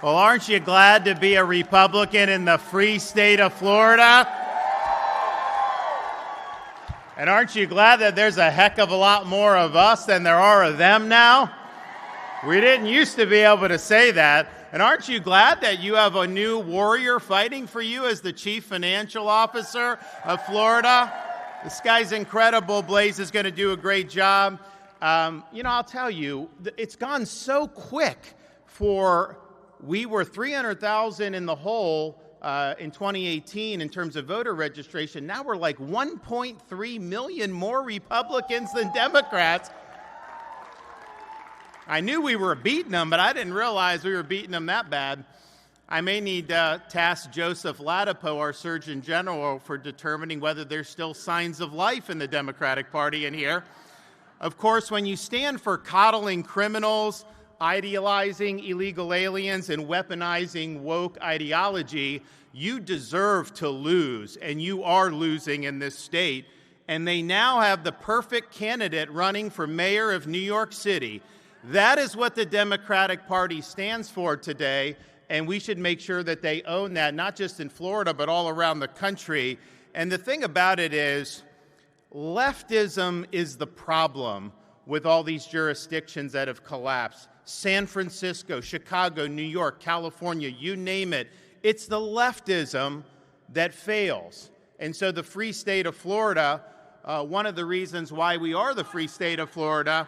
Well, aren't you glad to be a Republican in the free state of Florida? And aren't you glad that there's a heck of a lot more of us than there are of them now? We didn't used to be able to say that. And aren't you glad that you have a new warrior fighting for you as the chief financial officer of Florida? This guy's incredible. Blaze is going to do a great job. I'll tell you, it's gone so quick we were 300,000 in the hole in 2018 in terms of voter registration. Now we're like 1.3 million more Republicans than Democrats. I knew we were beating them, but I didn't realize we were beating them that bad. I may need to task Joseph Ladapo, our Surgeon General, for determining whether there's still signs of life in the Democratic Party in here. Of course, when you stand for coddling criminals, idealizing illegal aliens, and weaponizing woke ideology, you deserve to lose, and you are losing in this state. And they now have the perfect candidate running for mayor of New York City. That is what the Democratic Party stands for today, and we should make sure that they own that, not just in Florida, but all around the country. And the thing about it is, leftism is the problem with all these jurisdictions that have collapsed. San Francisco, Chicago, New York, California, you name it. It's the leftism that fails. And so the free state of Florida, one of the reasons why we are the free state of Florida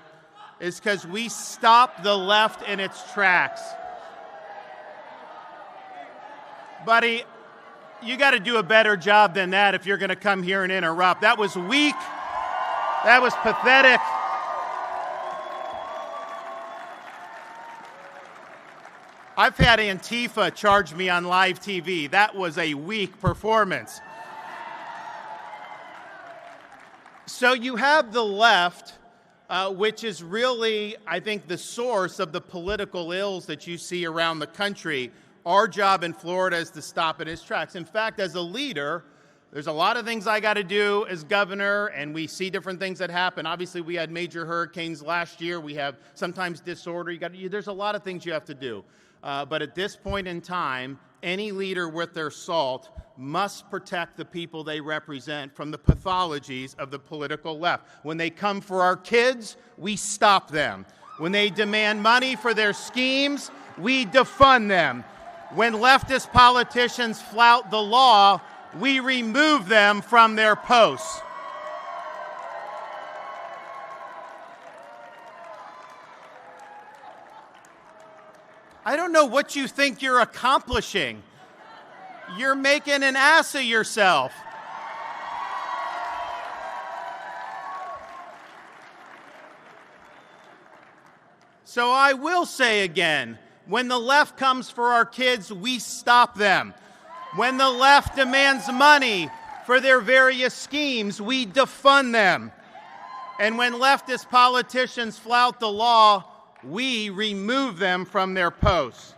is because we stop the left in its tracks. Buddy, you got to do a better job than that if you're going to come here and interrupt. That was weak. That was pathetic. I've had Antifa charge me on live TV. That was a weak performance. So you have the left, which is really, I think, the source of the political ills that you see around the country. Our job in Florida is to stop it in its tracks. In fact, as a leader, there's a lot of things I got to do as governor, and we see different things that happen. Obviously, we had major hurricanes last year. We have sometimes disorder. There's a lot of things you have to do. But at this point in time, any leader worth their salt must protect the people they represent from the pathologies of the political left. When they come for our kids, we stop them. When they demand money for their schemes, we defund them. When leftist politicians flout the law, we remove them from their posts. I don't know what you think you're accomplishing. You're making an ass of yourself. So I will say again, when the left comes for our kids, we stop them. When the left demands money for their various schemes, we defund them. And when leftist politicians flout the law, we remove them from their posts.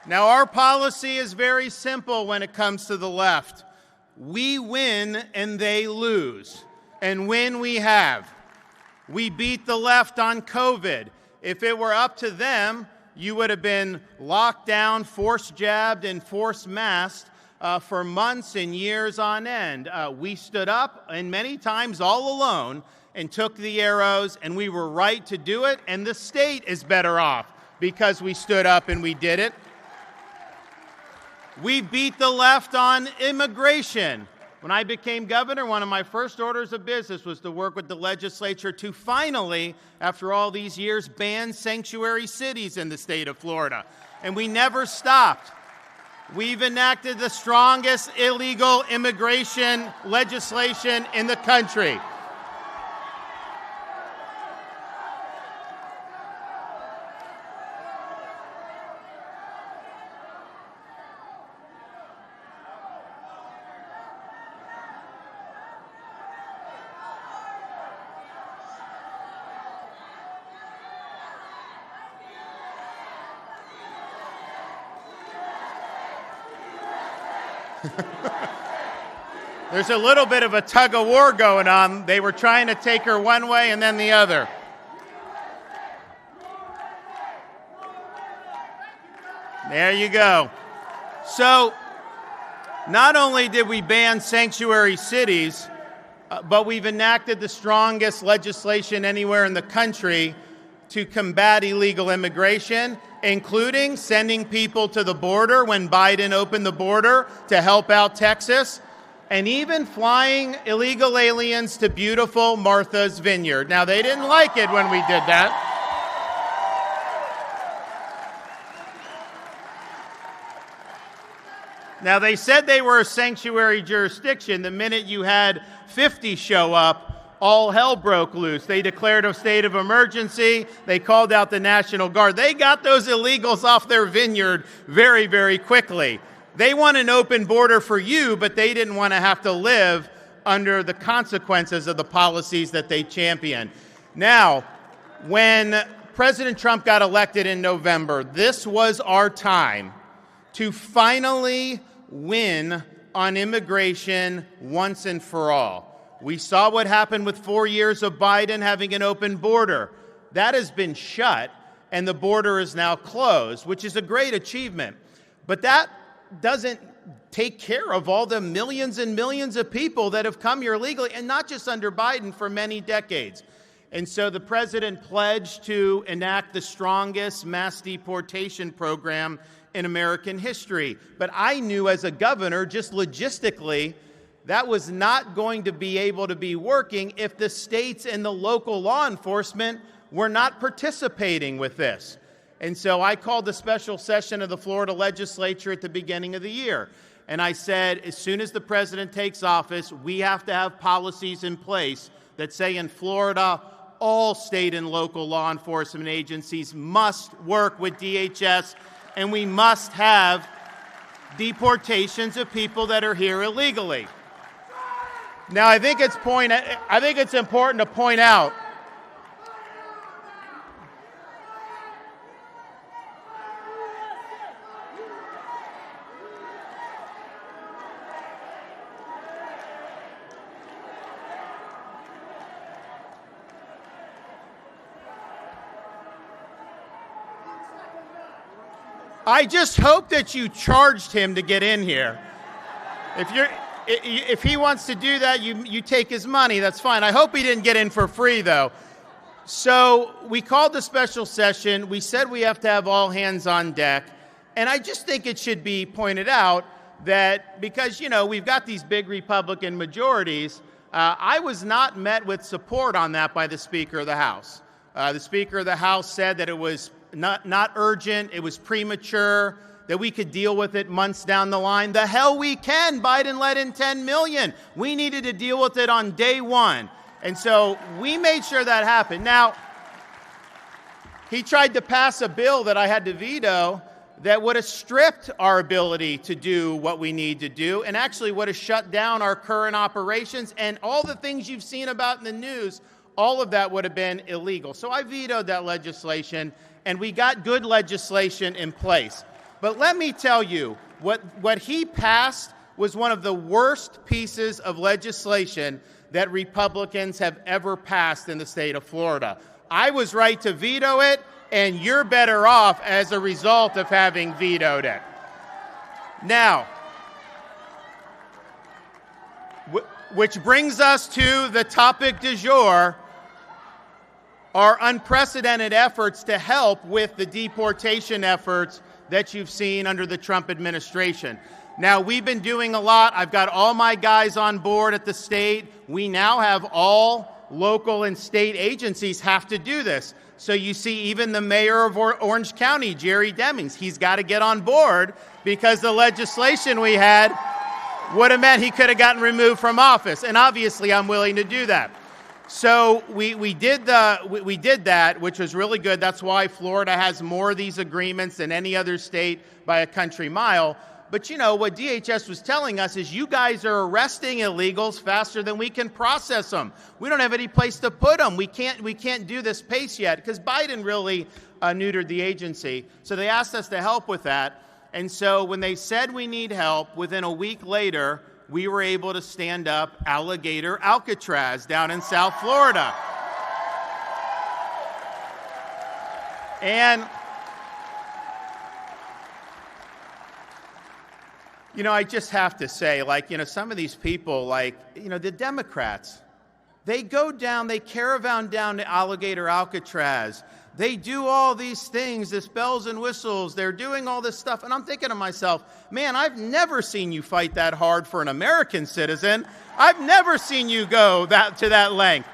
Now, our policy is very simple when it comes to the left. We win and they lose. And win we have. We beat the left on COVID. If it were up to them, you would have been locked down, forced jabbed, and forced masked for months and years on end. We stood up, and many times all alone, and took the arrows, and we were right to do it, and the state is better off because we stood up and we did it. We beat the left on immigration. When I became governor, one of my first orders of business was to work with the legislature to finally, after all these years, ban sanctuary cities in the state of Florida. And we never stopped. We've enacted the strongest illegal immigration legislation in the country. There's a little bit of a tug of war going on. They were trying to take her one way and then the other. There you go. So not only did we ban sanctuary cities, but we've enacted the strongest legislation anywhere in the country to combat illegal immigration, including sending people to the border when Biden opened the border to help out Texas, and even flying illegal aliens to beautiful Martha's Vineyard. Now, they didn't like it when we did that. Now, they said they were a sanctuary jurisdiction. The minute you had 50 show up, all hell broke loose. They declared a state of emergency. They called out the National Guard. They got those illegals off their vineyard very, very quickly. They want an open border for you, but they didn't want to have to live under the consequences of the policies that they champion. Now, when President Trump got elected in November, this was our time to finally win on immigration once and for all. We saw what happened with 4 years of Biden having an open border. That has been shut, and the border is now closed, which is a great achievement. But that doesn't take care of all the millions and millions of people that have come here legally, and not just under Biden, for many decades. And so the president pledged to enact the strongest mass deportation program in American history. But I knew as a governor, just logistically, that was not going to be able to be working if the states and the local law enforcement were not participating with this. And so I called a special session of the Florida legislature at the beginning of the year. And I said, as soon as the president takes office, we have to have policies in place that say in Florida, all state and local law enforcement agencies must work with DHS, and we must have deportations of people that are here illegally. Now, I think it's important to point out I just hope that you charged him to get in here. If he wants to do that, you take his money. That's fine. I hope he didn't get in for free, though. So we called the special session. We said we have to have all hands on deck. And I just think it should be pointed out that because, we've got these big Republican majorities, I was not met with support on that by the Speaker of the House. The Speaker of the House said that it was not urgent, it was premature, that we could deal with it months down the line. The hell we can. Biden let in 10 million. We needed to deal with it on day one. And so we made sure that happened. Now, he tried to pass a bill that I had to veto that would have stripped our ability to do what we need to do and actually would have shut down our current operations, and all the things you've seen about in the news, all of that would have been illegal. So I vetoed that legislation, and we got good legislation in place. But let me tell you, what he passed was one of the worst pieces of legislation that Republicans have ever passed in the state of Florida. I was right to veto it, and you're better off as a result of having vetoed it. Now, which brings us to the topic du jour, our unprecedented efforts to help with the deportation efforts that you've seen under the Trump administration. Now, we've been doing a lot. I've got all my guys on board at the state. We now have all local and state agencies have to do this. So you see even the mayor of Orange County, Jerry Demings, he's got to get on board because the legislation we had would have meant he could have gotten removed from office. And obviously, I'm willing to do that. So we did that, which was really good. That's why Florida has more of these agreements than any other state by a country mile. But what DHS was telling us is you guys are arresting illegals faster than we can process them. We don't have any place to put them. We can't do this pace yet because Biden really neutered the agency. So they asked us to help with that. And so when they said we need help, within a week later, we were able to stand up Alligator Alcatraz down in South Florida. I just have to say, some of these people, the Democrats, they go down, they caravan down to Alligator Alcatraz. They do all these things, this bells and whistles. They're doing all this stuff. And I'm thinking to myself, man, I've never seen you fight that hard for an American citizen. I've never seen you go to that length.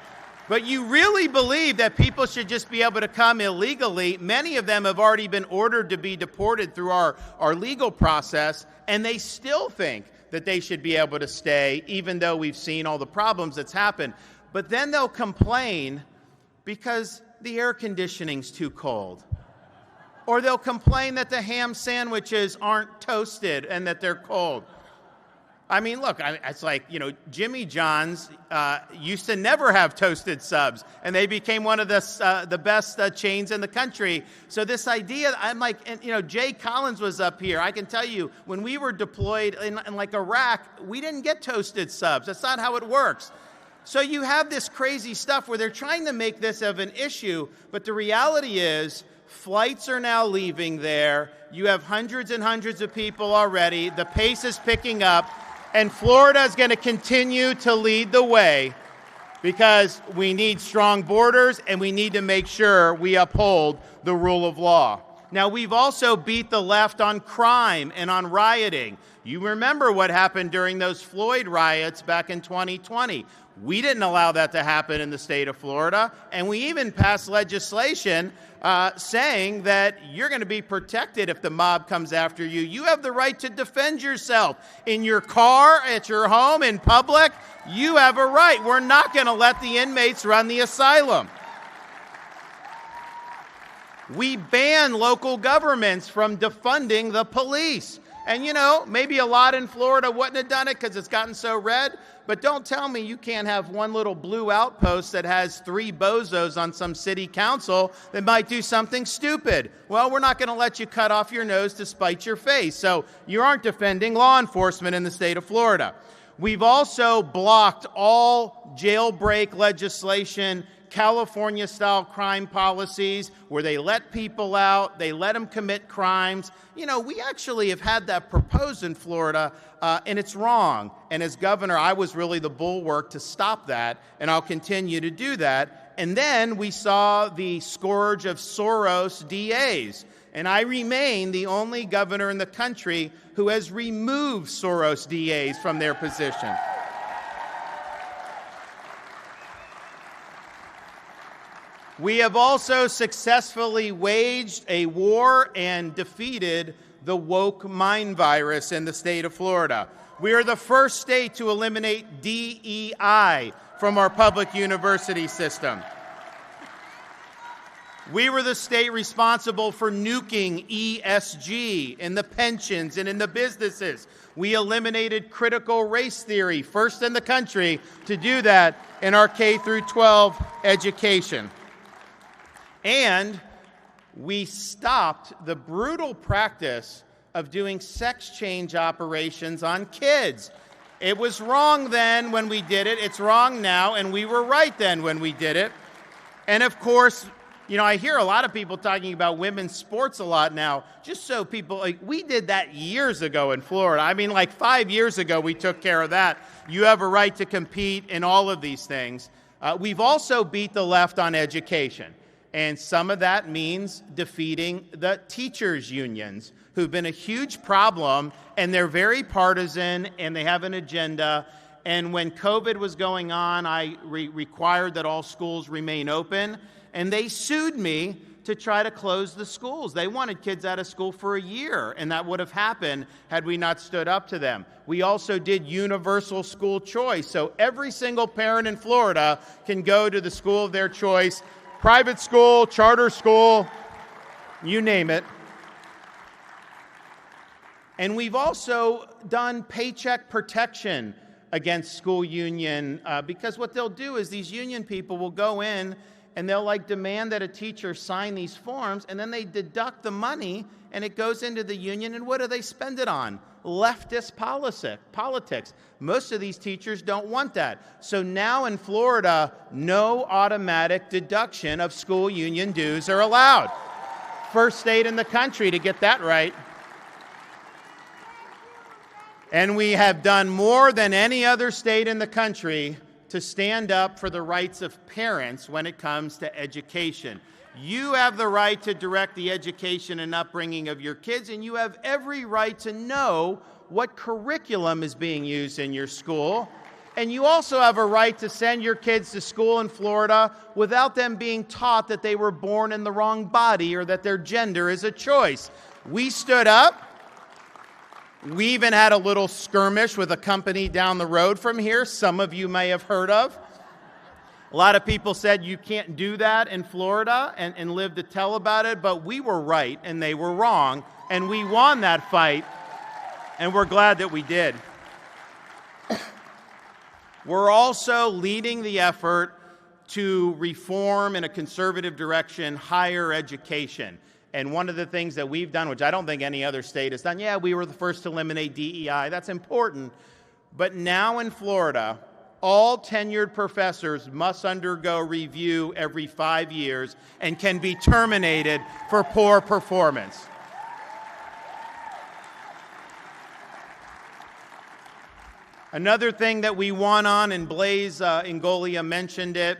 But you really believe that people should just be able to come illegally. Many of them have already been ordered to be deported through our legal process, and they still think that they should be able to stay, even though we've seen all the problems that's happened. But then they'll complain because the air conditioning's too cold. Or they'll complain that the ham sandwiches aren't toasted and that they're cold. I mean, look, it's like, Jimmy John's used to never have toasted subs, and they became one of the best chains in the country. So this idea, I'm like, and, Jay Collins was up here. I can tell you, when we were deployed in Iraq, we didn't get toasted subs. That's not how it works. So you have this crazy stuff where they're trying to make this of an issue, but the reality is flights are now leaving there. You have hundreds and hundreds of people already. The pace is picking up. And Florida is going to continue to lead the way because we need strong borders and we need to make sure we uphold the rule of law. Now, we've also beat the left on crime and on rioting. You remember what happened during those Floyd riots back in 2020. We didn't allow that to happen in the state of Florida, and we even passed legislation saying that you're going to be protected if the mob comes after you. You have the right to defend yourself in your car, at your home, in public. You have a right. We're not going to let the inmates run the asylum. We ban local governments from defunding the police. And, maybe a lot in Florida wouldn't have done it because it's gotten so red. But don't tell me you can't have one little blue outpost that has 3 bozos on some city council that might do something stupid. Well, we're not going to let you cut off your nose to spite your face. So you aren't defending law enforcement in the state of Florida. We've also blocked all jailbreak legislation, California-style crime policies where they let people out, they let them commit crimes. We actually have had that proposed in Florida, and it's wrong. And as governor, I was really the bulwark to stop that, and I'll continue to do that. And then we saw the scourge of Soros DAs. And I remain the only governor in the country who has removed Soros DAs from their position. We have also successfully waged a war and defeated the woke mind virus in the state of Florida. We are the first state to eliminate DEI from our public university system. We were the state responsible for nuking ESG in the pensions and in the businesses. We eliminated critical race theory, first in the country to do that in our K through 12 education. And we stopped the brutal practice of doing sex change operations on kids. It was wrong then when we did it. It's wrong now, and we were right then when we did it. And of course, I hear a lot of people talking about women's sports a lot now. Just so people, we did that years ago in Florida. 5 years ago, we took care of that. You have a right to compete in all of these things. We've also beat the left on education. And some of that means defeating the teachers' unions, who've been a huge problem, and they're very partisan, and they have an agenda. And when COVID was going on, I required that all schools remain open, and they sued me to try to close the schools. They wanted kids out of school for a year, and that would have happened had we not stood up to them. We also did universal school choice, so every single parent in Florida can go to the school of their choice. Private school, charter school, you name it. And we've also done paycheck protection against school union because what they'll do is these union people will go in and they'll demand that a teacher sign these forms, and then they deduct the money and it goes into the union, and what do they spend it on? Leftist politics. Most of these teachers don't want that. So now in Florida, no automatic deduction of school union dues are allowed. First state in the country to get that right. And we have done more than any other state in the country to stand up for the rights of parents when it comes to education. You have the right to direct the education and upbringing of your kids, and you have every right to know what curriculum is being used in your school. And you also have a right to send your kids to school in Florida without them being taught that they were born in the wrong body or that their gender is a choice. We stood up. We even had a little skirmish with a company down the road from here, some of you may have heard of. A lot of people said you can't do that in Florida and live to tell about it, but we were right and they were wrong, and we won that fight, and we're glad that we did. We're also leading the effort to reform in a conservative direction higher education. And one of the things that we've done, which I don't think any other state has done, yeah, we were the first to eliminate DEI. That's important. But now in Florida, all tenured professors must undergo review every 5 years and can be terminated for poor performance. Another thing that we won on, and Blaise Ingoglia mentioned it,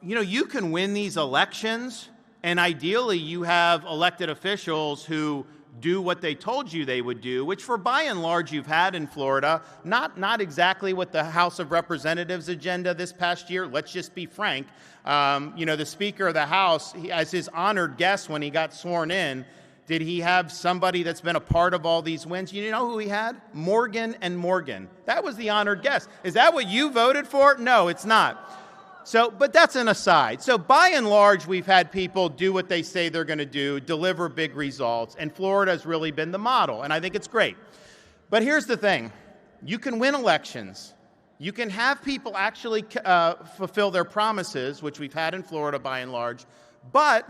you can win these elections, and ideally you have elected officials who do what they told you they would do, which for by and large you've had in Florida. Not exactly what the House of Representatives agenda this past year. Let's just be frank. The Speaker of the House, as his honored guest when he got sworn in, did he have somebody that's been a part of all these wins? You know who he had? Morgan and Morgan. That was the honored guest. Is that what you voted for? No, it's not. But that's an aside. So by and large, we've had people do what they say they're going to do, deliver big results, and Florida has really been the model, and I think it's great. But here's the thing. You can win elections. You can have people actually fulfill their promises, which we've had in Florida by and large, but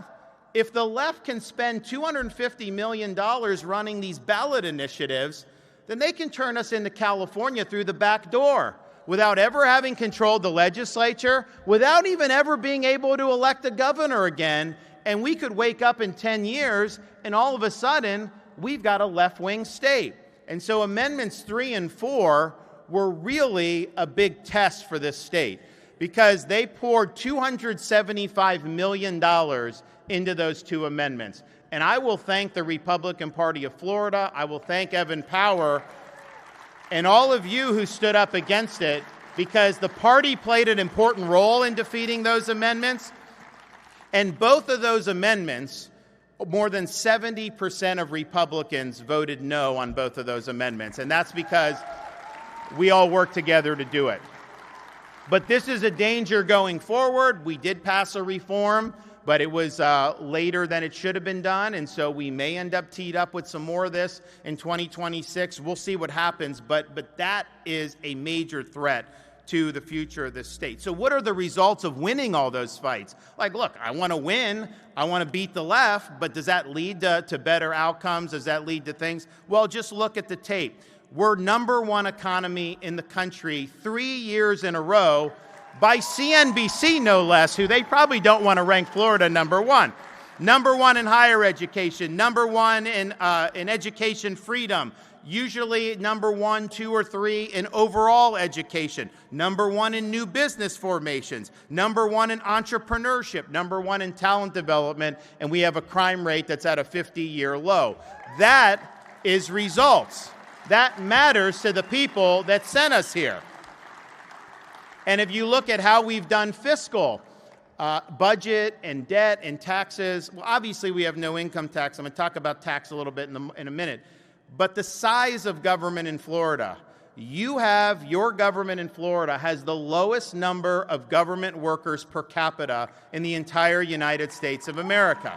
if the left can spend $250 million running these ballot initiatives, then they can turn us into California through the back door without ever having controlled the legislature, without even ever being able to elect a governor again. And we could wake up in 10 years and all of a sudden we've got a left-wing state. And so Amendments 3 and 4 were really a big test for this state because they poured $275 million into those two amendments. And I will thank the Republican Party of Florida. I will thank Evan Power and all of you who stood up against it, because the party played an important role in defeating those amendments. And both of those amendments, more than 70% of Republicans voted no on both of those amendments. And that's because we all worked together to do it. But this is a danger going forward. We did pass a reform, but it was later than it should have been done, and so we may end up teed up with some more of this in 2026. We'll see what happens, but that is a major threat to the future of this state. So what are the results of winning all those fights? Like, look, I want to win. I want to beat the left, but does that lead to better outcomes? Does that lead to things? Well, just look at the tape. We're #1 economy in the country 3 years in a row, by CNBC, no less, who they probably don't want to rank Florida #1. #1 in higher education, #1 in education freedom, usually #1, 2, or 3 in overall education, #1 in new business formations, #1 in entrepreneurship, #1 in talent development, and we have a crime rate that's at a 50-year low. That is results. That matters to the people that sent us here. And if you look at how we've done fiscal, budget and debt and taxes, well, obviously we have no income tax. I'm going to talk about tax a little bit in a minute. But the size of government in Florida, your government in Florida has the lowest number of government workers per capita in the entire United States of America.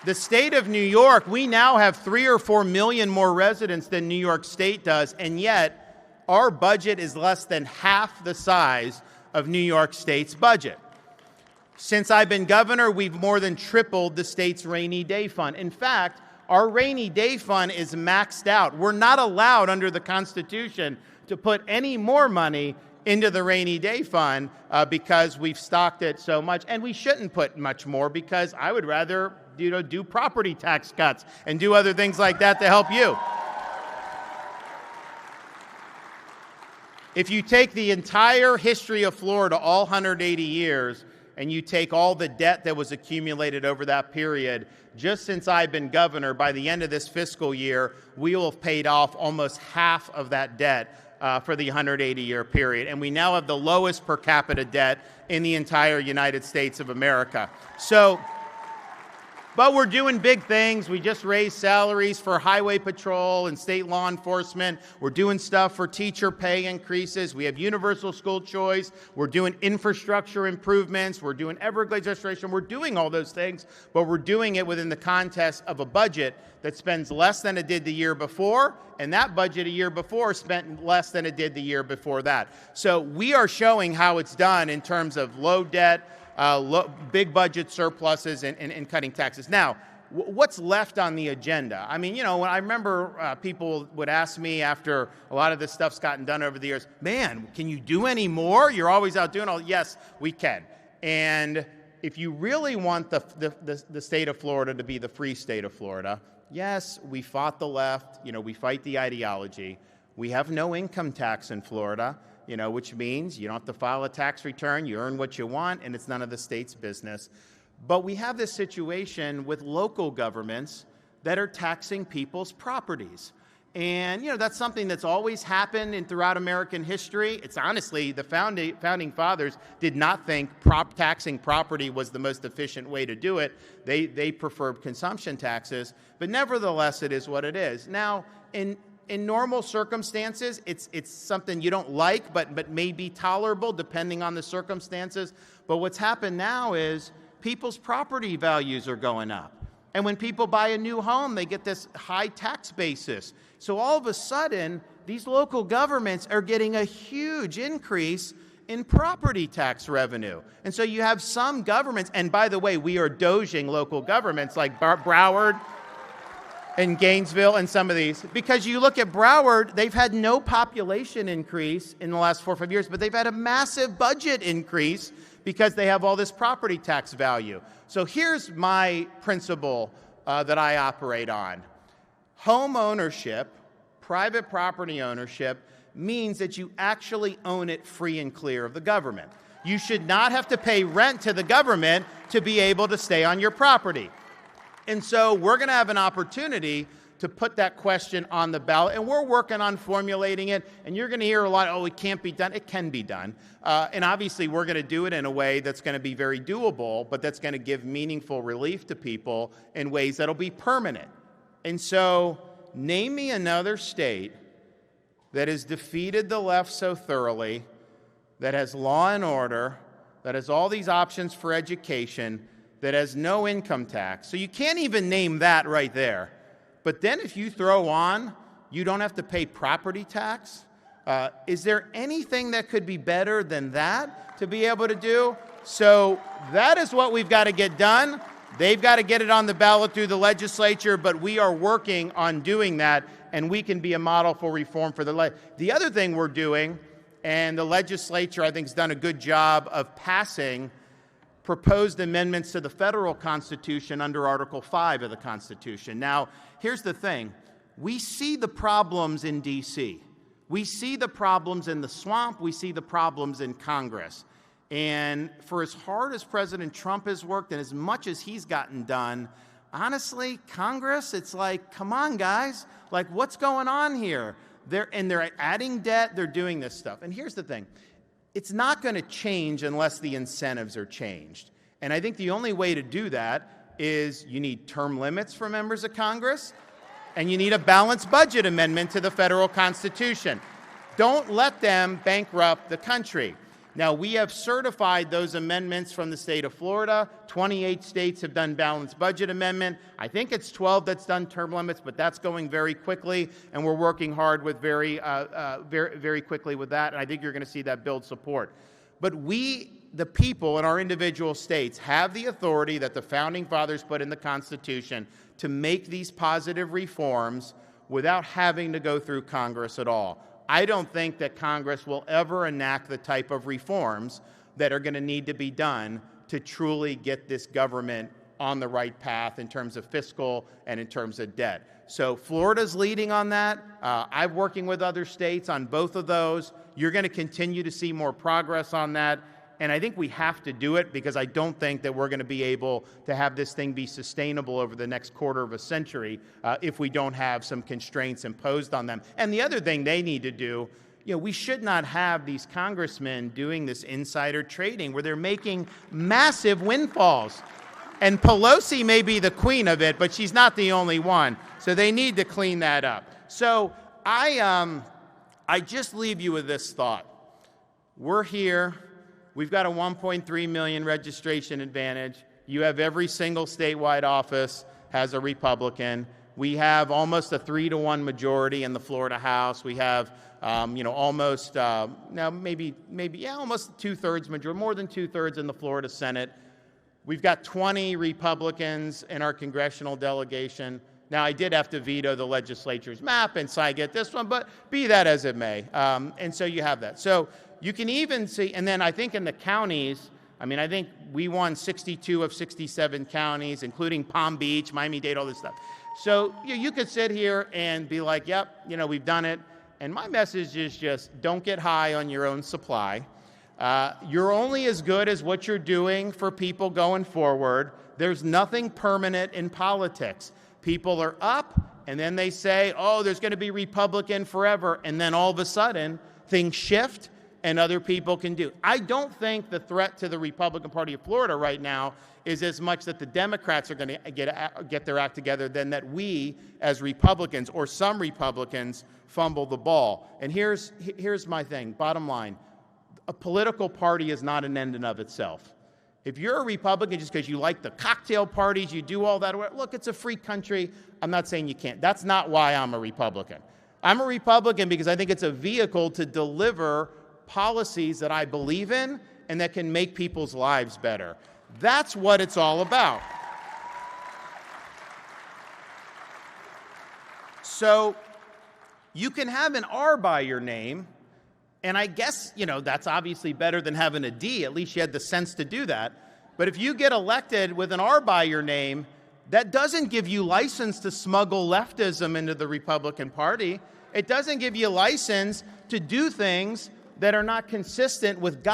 The state of New York, we now have 3 or 4 million more residents than New York State does, and yet our budget is less than half the size of New York State's budget. Since I've been governor, we've more than tripled the state's rainy day fund. In fact, our rainy day fund is maxed out. We're not allowed under the Constitution to put any more money into the rainy day fund because we've stocked it so much. And we shouldn't put much more because I would rather do property tax cuts and do other things like that to help you. If you take the entire history of Florida, all 180 years, and you take all the debt that was accumulated over that period, just since I've been governor, by the end of this fiscal year, we will have paid off almost half of that debt for the 180-year period. And we now have the lowest per capita debt in the entire United States of America. But we're doing big things. We just raised salaries for highway patrol and state law enforcement. We're doing stuff for teacher pay increases. We have universal school choice. We're doing infrastructure improvements. We're doing Everglades restoration. We're doing all those things, but we're doing it within the context of a budget that spends less than it did the year before, and that budget a year before spent less than it did the year before that. So we are showing how it's done in terms of low debt, big budget surpluses, and cutting taxes. Now, what's left on the agenda? I mean, when I remember people would ask me after a lot of this stuff's gotten done over the years, man, can you do any more? You're always out doing all. Yes, we can. And if you really want the state of Florida to be the free state of Florida, yes, we fought the left. We fight the ideology. We have no income tax in Florida. Which means you don't have to file a tax return, you earn what you want, and it's none of the state's business. But we have this situation with local governments that are taxing people's properties. And, that's something that's always happened throughout American history. It's honestly, the founding fathers did not think taxing property was the most efficient way to do it. They preferred consumption taxes, but nevertheless, it is what it is. Now, in normal circumstances, it's something you don't like, but may be tolerable depending on the circumstances. But what's happened now is people's property values are going up. And when people buy a new home, they get this high tax basis. So all of a sudden, these local governments are getting a huge increase in property tax revenue. And so you have some governments, and by the way, we are doging local governments like Broward, and Gainesville and some of these, because you look at Broward, they've had no population increase in the last 4 or 5 years, but they've had a massive budget increase because they have all this property tax value. So here's my principle that I operate on. Home ownership, private property ownership, means that you actually own it free and clear of the government. You should not have to pay rent to the government to be able to stay on your property. And so we're going to have an opportunity to put that question on the ballot, and we're working on formulating it, and you're going to hear a lot, it can't be done. It can be done. And obviously, we're going to do it in a way that's going to be very doable, but that's going to give meaningful relief to people in ways that'll be permanent. And so name me another state that has defeated the left so thoroughly, that has law and order, that has all these options for education, that has no income tax. So you can't even name that right there. But then if you throw on, you don't have to pay property tax. Is there anything that could be better than that to be able to do? So that is what we've got to get done. They've got to get it on the ballot through the legislature, but we are working on doing that, and we can be a model for reform for the other thing we're doing, and the legislature, I think, has done a good job of passing proposed amendments to the federal Constitution under Article 5 of the Constitution. Now, here's the thing. We see the problems in D.C. We see the problems in the swamp. We see the problems in Congress. And for as hard as President Trump has worked and as much as he's gotten done, honestly, Congress, it's like, come on, guys. Like, what's going on here? They're adding debt. They're doing this stuff. And here's the thing. It's not going to change unless the incentives are changed. And I think the only way to do that is you need term limits for members of Congress, and you need a balanced budget amendment to the federal Constitution. Don't let them bankrupt the country. Now, we have certified those amendments from the state of Florida. 28 states have done balanced budget amendment. I think it's 12 that's done term limits, but that's going very quickly, and we're working hard with very quickly with that, and I think you're going to see that build support. But we, the people in our individual states, have the authority that the Founding Fathers put in the Constitution to make these positive reforms without having to go through Congress at all. I don't think that Congress will ever enact the type of reforms that are going to need to be done to truly get this government on the right path in terms of fiscal and in terms of debt. So Florida's leading on that. I'm working with other states on both of those. You're going to continue to see more progress on that. And I think we have to do it because I don't think that we're going to be able to have this thing be sustainable over the next quarter of a century if we don't have some constraints imposed on them. And the other thing they need to do, we should not have these congressmen doing this insider trading where they're making massive windfalls. And Pelosi may be the queen of it, but she's not the only one. So they need to clean that up. So I just leave you with this thought. We're here. We've got a 1.3 million registration advantage. You have every single statewide office has a Republican. We have almost a 3-to-1 majority in the Florida House. We have, almost almost 2/3 majority, more than 2/3 in the Florida Senate. We've got 20 Republicans in our congressional delegation. Now, I did have to veto the legislature's map, and so I get this one, but be that as it may. And so you have that. So you can even see, and then I think in the counties, I think we won 62 of 67 counties, including Palm Beach, Miami-Dade, all this stuff. So you could sit here and be like, yep, we've done it. And my message is just don't get high on your own supply. You're only as good as what you're doing for people going forward. There's nothing permanent in politics. People are up, and then they say, oh, there's going to be Republican forever. And then all of a sudden, things shift, and other people can do. I don't think the threat to the Republican Party of Florida right now is as much that the Democrats are going to get their act together than that we, as Republicans, or some Republicans, fumble the ball. And here's my thing, bottom line. A political party is not an end in of itself. If you're a Republican just because you like the cocktail parties, you do all that, look, it's a free country. I'm not saying you can't. That's not why I'm a Republican. I'm a Republican because I think it's a vehicle to deliver policies that I believe in and that can make people's lives better. That's what it's all about. So you can have an R by your name, and I guess, that's obviously better than having a D. At least you had the sense to do that. But if you get elected with an R by your name, that doesn't give you license to smuggle leftism into the Republican Party. It doesn't give you license to do things that are not consistent with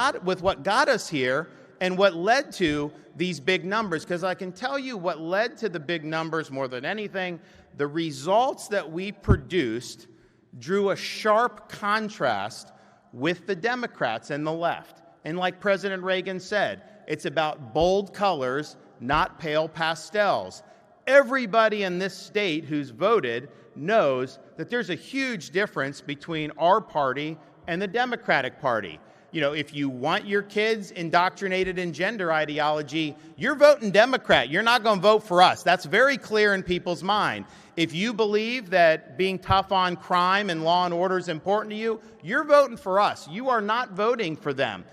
what got us here and what led to these big numbers. Because I can tell you what led to the big numbers more than anything, the results that we produced drew a sharp contrast with the Democrats and the left. And like President Reagan said, it's about bold colors, not pale pastels. Everybody in this state who's voted knows that there's a huge difference between our party and the Democratic Party. If you want your kids indoctrinated in gender ideology, you're voting Democrat. You're not going to vote for us. That's very clear in people's mind. If you believe that being tough on crime and law and order is important to you, you're voting for us. You are not voting for them.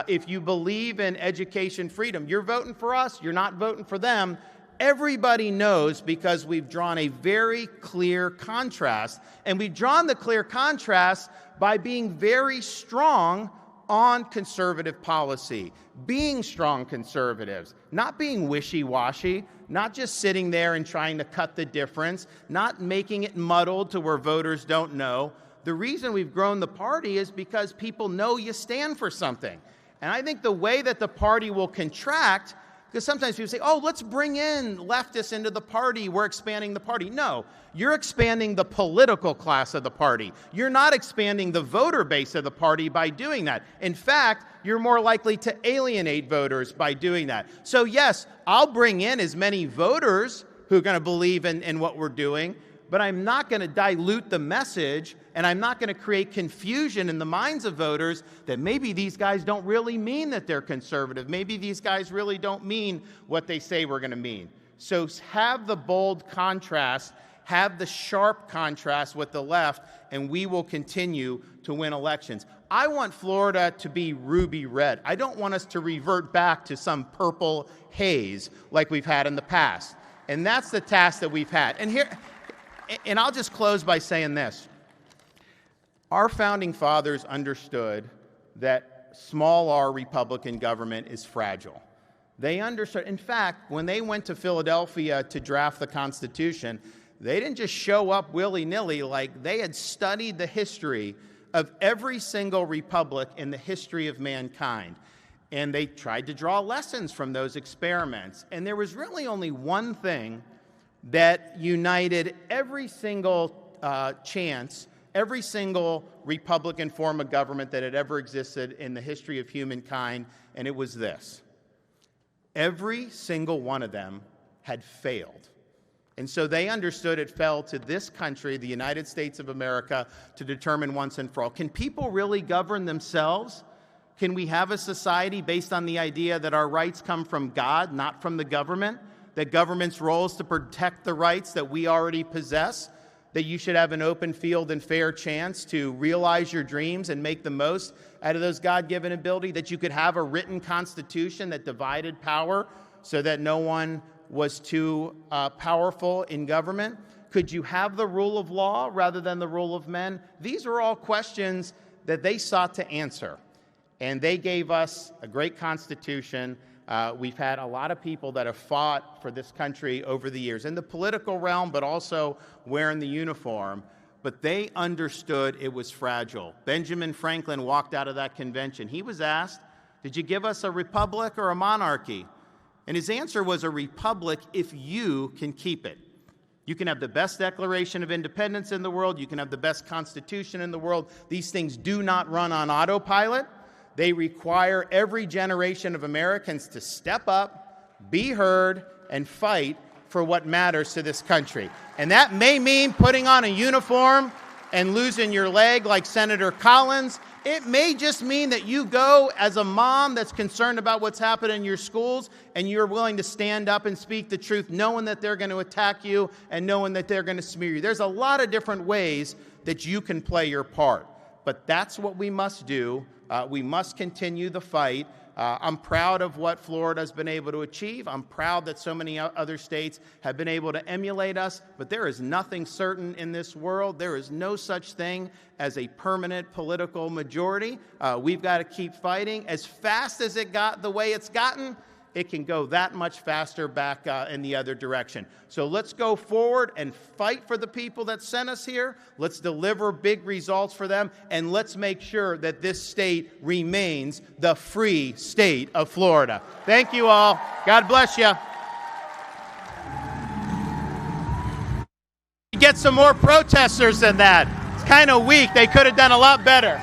If you believe in education freedom, you're voting for us. You're not voting for them. Everybody knows because we've drawn a very clear contrast. And we've drawn the clear contrast by being very strong on conservative policy, being strong conservatives, not being wishy-washy, not just sitting there and trying to cut the difference, not making it muddled to where voters don't know. The reason we've grown the party is because people know you stand for something. And I think the way that the party will contract, because sometimes people say, oh, let's bring in leftists into the party, we're expanding the party. No, you're expanding the political class of the party. You're not expanding the voter base of the party by doing that. In fact, you're more likely to alienate voters by doing that. So yes, I'll bring in as many voters who are going to believe in what we're doing, but I'm not going to dilute the message, and I'm not going to create confusion in the minds of voters that maybe these guys don't really mean that they're conservative. Maybe these guys really don't mean what they say we're going to mean. So have the bold contrast, have the sharp contrast with the left, and we will continue to win elections. I want Florida to be ruby red. I don't want us to revert back to some purple haze like we've had in the past. And that's the task that we've had. And I'll just close by saying this. Our founding fathers understood that small r Republican government is fragile. They understood. In fact, when they went to Philadelphia to draft the Constitution, They didn't just show up willy-nilly. Like, they had studied the history of every single republic in the history of mankind. And they tried to draw lessons from those experiments. And there was really only one thing that united every single every single Republican form of government that had ever existed in the history of humankind, and it was this. Every single one of them had failed. And so they understood it fell to this country, the United States of America, to determine once and for all. Can people really govern themselves? Can we have a society based on the idea that our rights come from God, not from the government? That government's role is to protect the rights that we already possess? That you should have an open field and fair chance to realize your dreams and make the most out of those God-given ability? That you could have a written constitution that divided power so that no one was too powerful in government? Could you have the rule of law rather than the rule of men? These are all questions that they sought to answer. And they gave us a great constitution. We've had a lot of people that have fought for this country over the years, in the political realm, but also wearing the uniform. But they understood it was fragile. Benjamin Franklin walked out of that convention. He was asked, did you give us a republic or a monarchy? And his answer was a republic if you can keep it. You can have the best Declaration of Independence in the world. You can have the best Constitution in the world. These things do not run on autopilot. They require every generation of Americans to step up, be heard, and fight for what matters to this country. And that may mean putting on a uniform and losing your leg like Senator Collins. It may just mean that you go as a mom that's concerned about what's happening in your schools and you're willing to stand up and speak the truth, knowing that they're going to attack you and knowing that they're going to smear you. There's a lot of different ways that you can play your part. But that's what we must do. We must continue the fight. I'm proud of what Florida has been able to achieve. I'm proud that so many other states have been able to emulate us. But there is nothing certain in this world. There is no such thing as a permanent political majority. We've got to keep fighting. As fast as it got the way it's gotten, it can go that much faster back in the other direction. So let's go forward and fight for the people that sent us here. Let's deliver big results for them, and let's make sure that this state remains the free state of Florida. Thank you all. God bless you. Get some more protesters than that. It's kind of weak. They could have done a lot better.